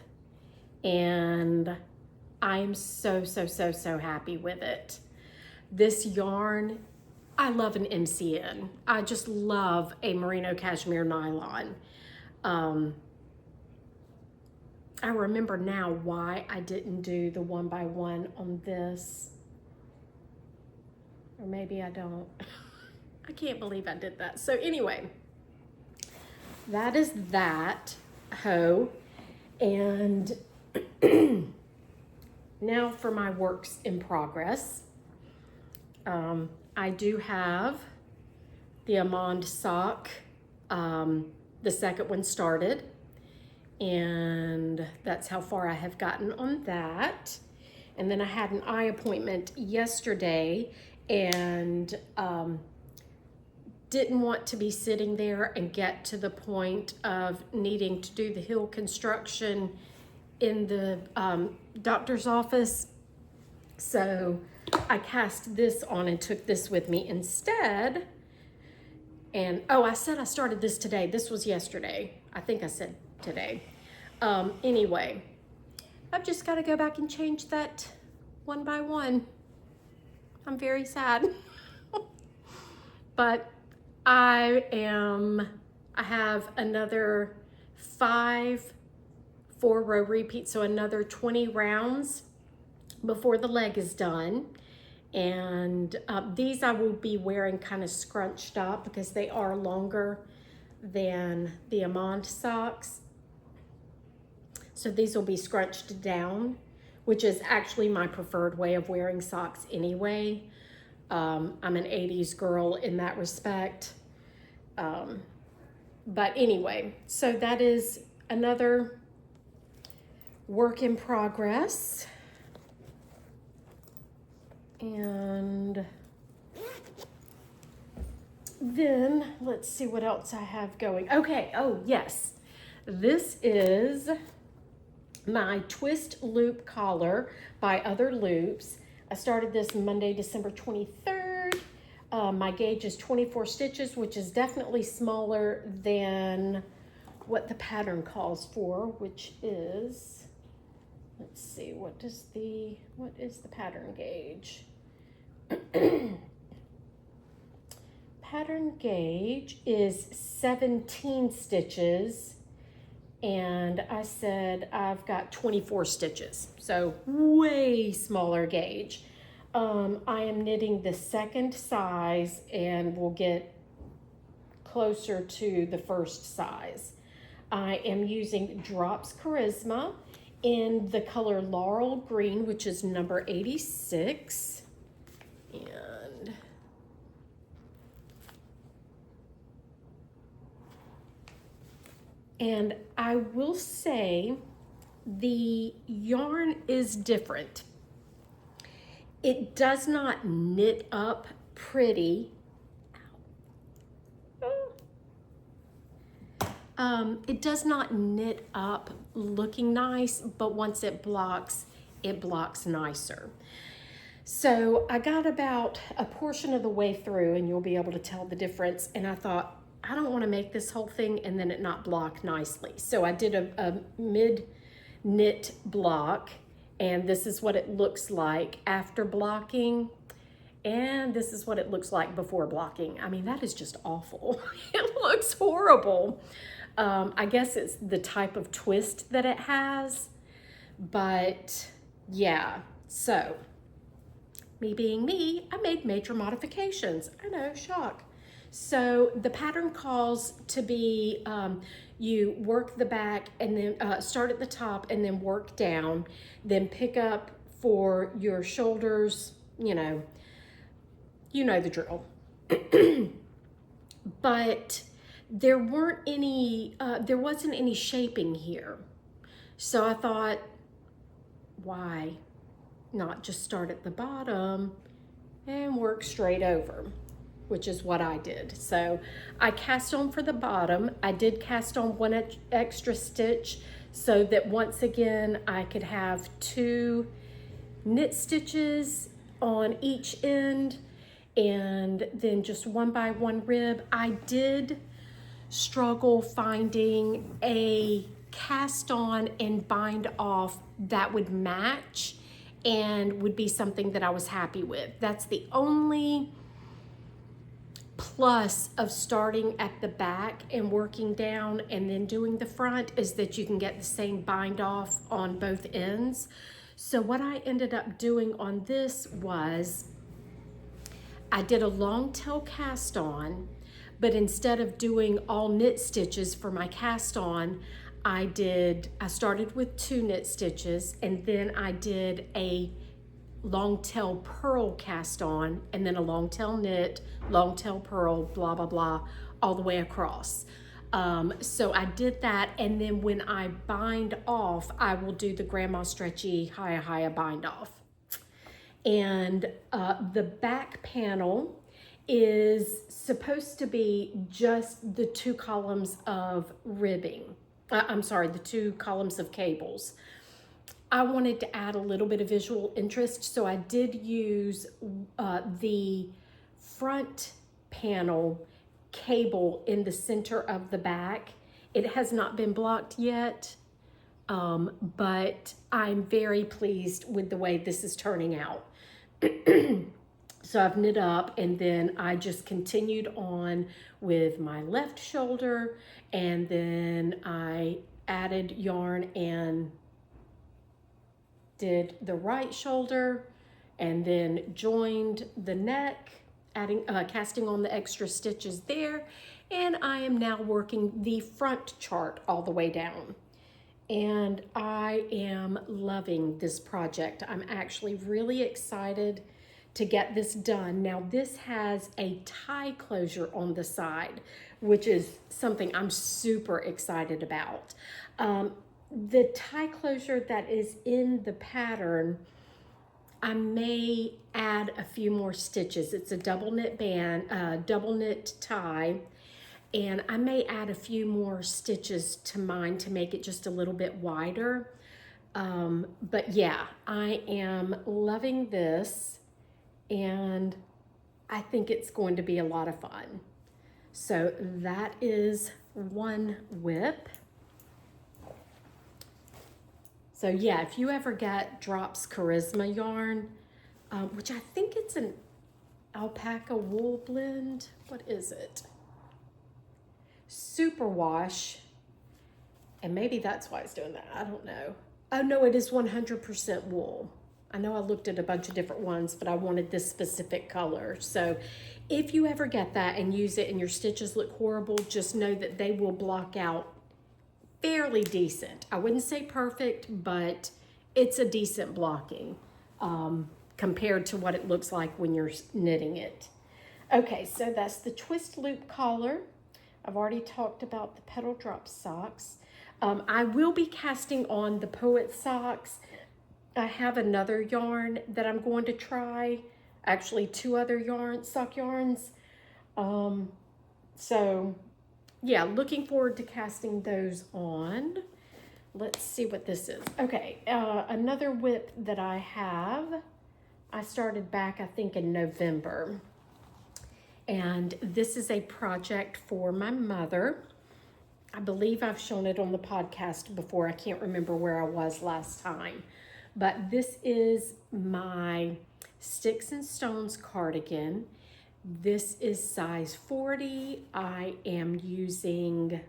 and I'm so, so, so, so happy with it. This yarn, I love an MCN. I just love a merino cashmere nylon. I remember now why I didn't do the 1x1 on this. Or maybe I don't. I can't believe I did that. So anyway, that is that hoe. And now for my works in progress. I do have the Almond sock, the second one started, and that's how far I have gotten on that. And then I had an eye appointment yesterday, and didn't want to be sitting there and get to the point of needing to do the heel construction in the doctor's office. So I cast this on and took this with me instead. And oh, I said I started this today. This was yesterday. I think I said today. Anyway, I've just got to go back and change that one by one. I'm very sad. But I have another 5 4-row repeats, so another 20 rounds before the leg is done. And these I will be wearing kind of scrunched up because they are longer than the Almond socks. So these will be scrunched down, which is actually my preferred way of wearing socks anyway. I'm an 80s girl in that respect. But anyway, so that is another work in progress. And then let's see what else I have going. Okay, oh yes, this is my twist loop collar by Other Loops. I started this Monday, December 23rd. My gauge is 24 stitches, which is definitely smaller than what the pattern calls for, which is, let's see, what is the pattern gauge? Pattern gauge is 17 stitches, and I said I've got 24 stitches, so way smaller gauge. I am knitting the second size and will get closer to the first size. I am using Drops Charisma in the color Laurel Green, which is number 86. And I will say the yarn is different. It does not knit up pretty. It does not knit up looking nice, but once it blocks nicer. So I got about a portion of the way through, and you'll be able to tell the difference. And I thought, I don't want to make this whole thing and then it not block nicely. So I did a mid knit block, and this is what it looks like after blocking. And this is what it looks like before blocking. I mean, that is just awful. It looks horrible. I guess it's the type of twist that it has, but yeah. So me being me, I made major modifications. I know, shock. So the pattern calls to be, you work the back and then start at the top and then work down, then pick up for your shoulders, you know the drill. But there wasn't any shaping here. So I thought, why not just start at the bottom and work straight over, which is what I did. So I cast on for the bottom. I did cast on one extra stitch so that once again I could have 2 knit stitches on each end, and then just 1 by 1 rib. I did struggle finding a cast on and bind off that would match and would be something that I was happy with. That's the only plus of starting at the back and working down and then doing the front, is that you can get the same bind off on both ends. So what I ended up doing on this was I did a long tail cast on, but instead of doing all knit stitches for my cast on, I started with 2 knit stitches, and then I did a long tail purl cast on, and then a long tail knit, long tail purl, blah, blah, blah, all the way across. So I did that, and then when I bind off, I will do the Grandma Stretchy Hiya bind off. And the back panel is supposed to be just the 2 columns of ribbing. The 2 columns of cables. I wanted to add a little bit of visual interest, so I did use the front panel cable in the center of the back. It has not been blocked yet, but I'm very pleased with the way this is turning out. So I've knit up, and then I just continued on with my left shoulder, and then I added yarn and did the right shoulder, and then joined the neck, casting on the extra stitches there, and I am now working the front chart all the way down. And I am loving this project. I'm actually really excited to get this done. Now this has a tie closure on the side, which is something I'm super excited about. The tie closure that is in the pattern, I may add a few more stitches. It's a double knit tie, and I may add a few more stitches to mine to make it just a little bit wider. But yeah, I am loving this, and I think it's going to be a lot of fun. So that is one whip. So yeah, if you ever get Drops Charisma yarn, which I think it's an alpaca wool blend. What is it? Superwash. And maybe that's why it's doing that. I don't know. Oh no, it is 100% wool. I know I looked at a bunch of different ones, but I wanted this specific color. So if you ever get that and use it and your stitches look horrible, just know that they will block out fairly decent. I wouldn't say perfect, but it's a decent blocking compared to what it looks like when you're knitting it. Okay, so that's the twist loop collar. I've already talked about the Petal Drop socks. I will be casting on the Poet socks. I have another yarn that I'm going to try. Actually, 2 other sock yarns. So yeah, looking forward to casting those on. Let's see what this is. Okay, another whip that I have. I started back, I think, in November. And this is a project for my mother. I believe I've shown it on the podcast before. I can't remember where I was last time. But this is my Sticks and Stones cardigan. This is size 40. I am using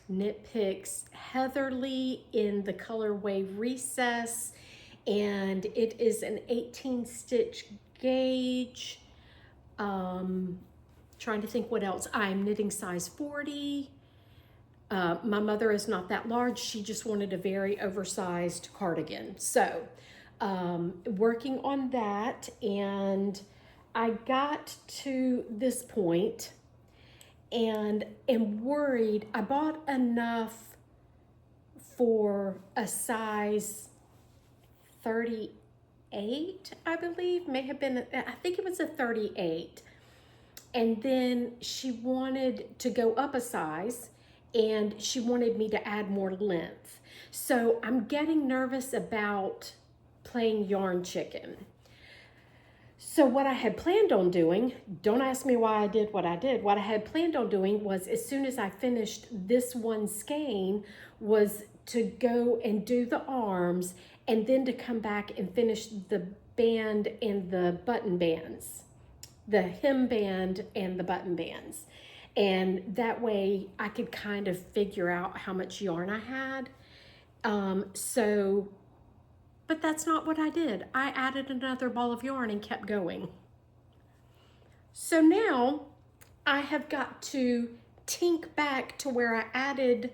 Knit Picks Heatherly in the colorway Recess, and it is an 18 stitch gauge. Trying to think what else. I'm knitting size 40. My mother is not that large. She just wanted a very oversized cardigan. So working on that, and I got to this point and am worried. I bought enough for a size 38, I believe. May have been, I think it was a 38. And then she wanted to go up a size, and she wanted me to add more length. So I'm getting nervous about playing yarn chicken. So what I had planned on doing, don't ask me why I did what I did. What I had planned on doing was, as soon as I finished this one skein, was to go and do the arms, and then to come back and finish the band and the button bands, the hem band and the button bands. And that way I could kind of figure out how much yarn I had. But that's not what I did. I added another ball of yarn and kept going. So now I have got to tink back to where I added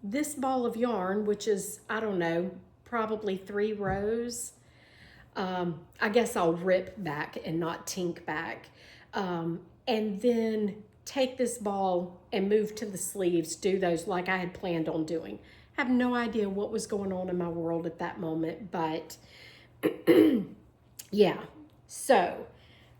this ball of yarn, which is, I don't know, probably 3 rows. I guess I'll rip back and not tink back. And then take this ball and move to the sleeves, do those like I had planned on doing. Have no idea what was going on in my world at that moment, but yeah. So,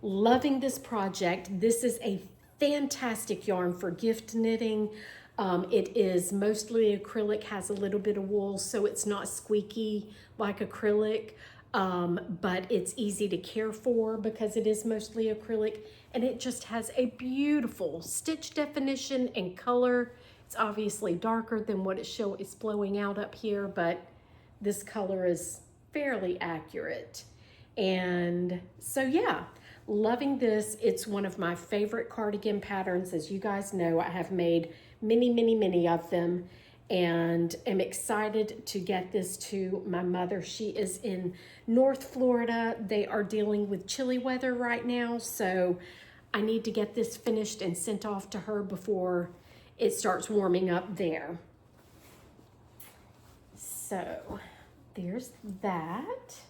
loving this project. This is a fantastic yarn for gift knitting. It is mostly acrylic, has a little bit of wool, so it's not squeaky like acrylic, but it's easy to care for because it is mostly acrylic, and it just has a beautiful stitch definition and color. It's obviously darker than what it's blowing out up here, but this color is fairly accurate. And so yeah, loving this. It's one of my favorite cardigan patterns. As you guys know, I have made many of them, and am excited to get this to my mother. She is in North Florida. They are dealing with chilly weather right now, so I need to get this finished and sent off to her before it starts warming up there. So there's that.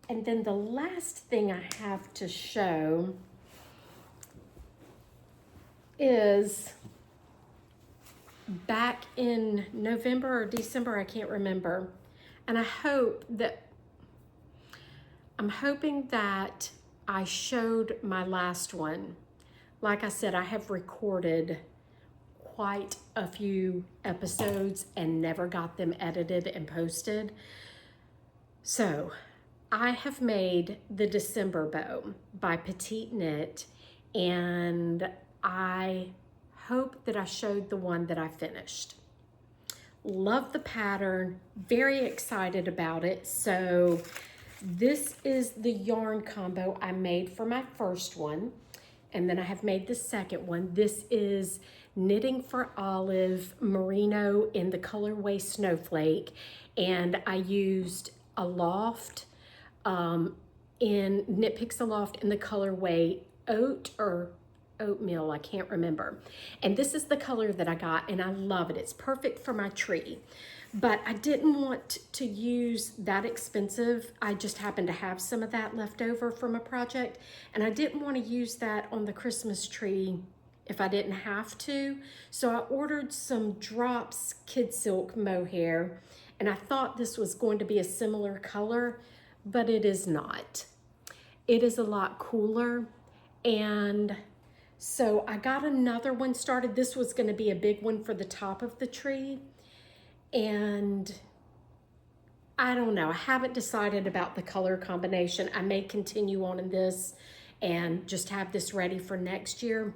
And then the last thing I have to show is back in November or December, I can't remember. And I'm hoping that I showed my last one. Like I said, I have recorded quite a few episodes and never got them edited and posted. So I have made the December bow by PetiteKnit, and I hope that I showed the one that I finished. Love the pattern, very excited about it. So this is the yarn combo I made for my first one, and then I have made the second one. This is Knitting for Olive Merino in the colorway Snowflake, and I used Aloft in Knit Picks Aloft in the colorway Oatmeal, I can't remember. And this is the color that I got, and I love it. It's perfect for my tree. But I didn't want to use that expensive. I just happened to have some of that left over from a project, and I didn't want to use that on the Christmas tree if I didn't have to. So I ordered some Drops Kid Silk mohair, and I thought this was going to be a similar color, but it is not. It is a lot cooler, and so I got another one started. This was going to be a big one for the top of the tree, and I don't know. I haven't decided about the color combination. I may continue on in this and just have this ready for next year,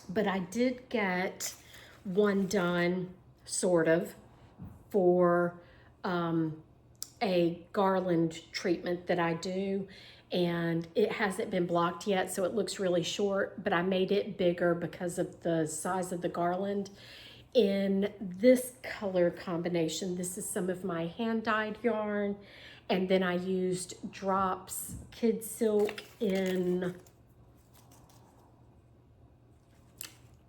but I did get one done, sort of, for a garland treatment that I do, and it hasn't been blocked yet, so it looks really short, but I made it bigger because of the size of the garland in this color combination. This is some of my hand-dyed yarn, and then I used Drops Kid Silk in,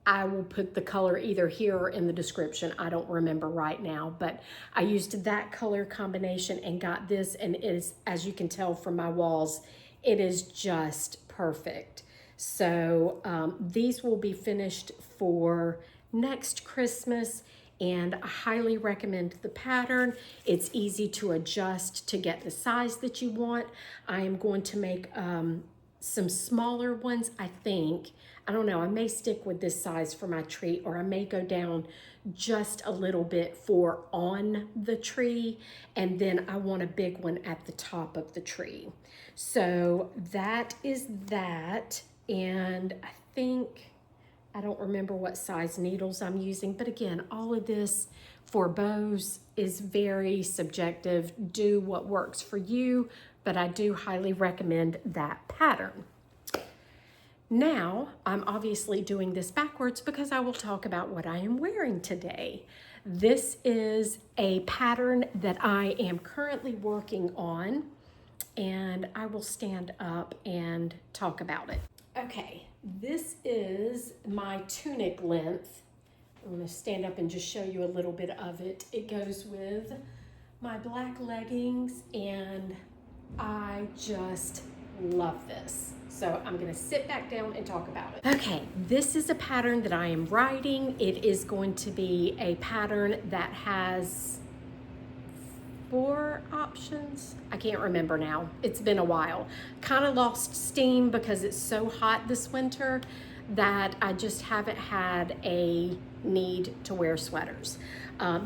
I will put the color either here or in the description. I don't remember right now, but I used that color combination and got this, and it is, as you can tell from my walls, it is just perfect. So these will be finished for next Christmas, and I highly recommend the pattern. It's easy to adjust to get the size that you want. I am going to make some smaller ones, I think. I don't know, I may stick with this size for my tree, or I may go down just a little bit for on the tree, and then I want a big one at the top of the tree. So that is that, and I think, I don't remember what size needles I'm using, but again, all of this for bows is very subjective. Do what works for you, but I do highly recommend that pattern. Now, I'm obviously doing this backwards because I will talk about what I am wearing today. This is a pattern that I am currently working on, and I will stand up and talk about it. Okay, this is my tunic length. I'm going to stand up and just show you a little bit of it. It goes with my black leggings, and I just love this. So I'm going to sit back down and talk about it. Okay, this is a pattern that I am writing. It is going to be a pattern that has 4 options. I can't remember now. It's been a while. Kind of lost steam because it's so hot this winter that I just haven't had a need to wear sweaters.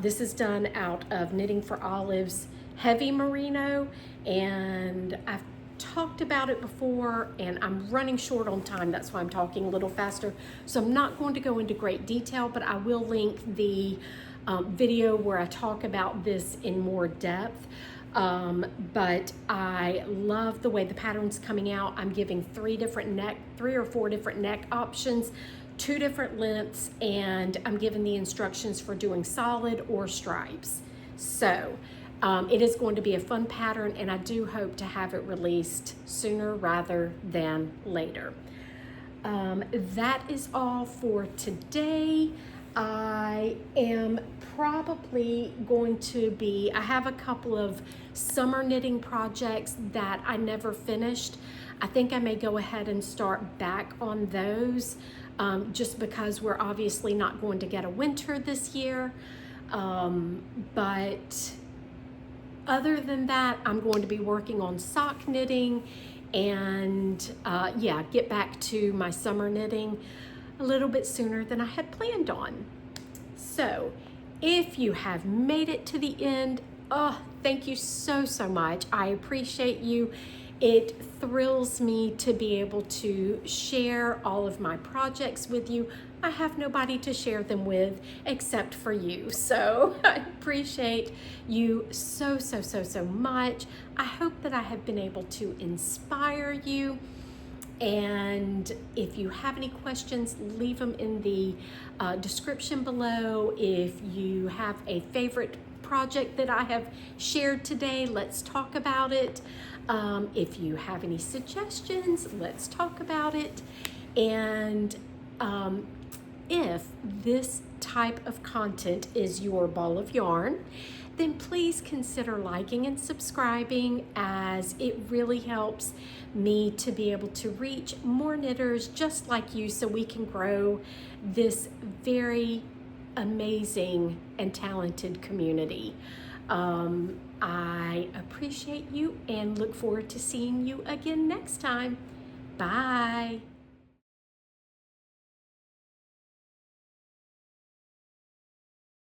This is done out of Knitting for Olive's heavy merino, and I've talked about it before, and I'm running short on time. That's why I'm talking a little faster. So I'm not going to go into great detail, but I will link the video where I talk about this in more depth. But I love the way the pattern's coming out. I'm giving 3 or 4 different neck options, 2 different lengths, and I'm giving the instructions for doing solid or stripes. So it is going to be a fun pattern, and I do hope to have it released sooner rather than later. That is all for today. I am probably going to be, I have a couple of summer knitting projects that I never finished. I think I may go ahead and start back on those just because we're obviously not going to get a winter this year. But other than that, I'm going to be working on sock knitting and yeah, get back to my summer knitting a little bit sooner than I had planned on. So if you have made it to the end, oh, thank you so much. I appreciate you. It thrills me to be able to share all of my projects with you. I have nobody to share them with except for you. So I appreciate you so much. I hope that I have been able to inspire you. And if you have any questions, leave them in the description below. If you have a favorite project that I have shared today, let's talk about it. If you have any suggestions, let's talk about it. And if this type of content is your ball of yarn, then please consider liking and subscribing, as it really helps me to be able to reach more knitters just like you, so we can grow this very amazing and talented community. I appreciate you and look forward to seeing you again next time. Bye.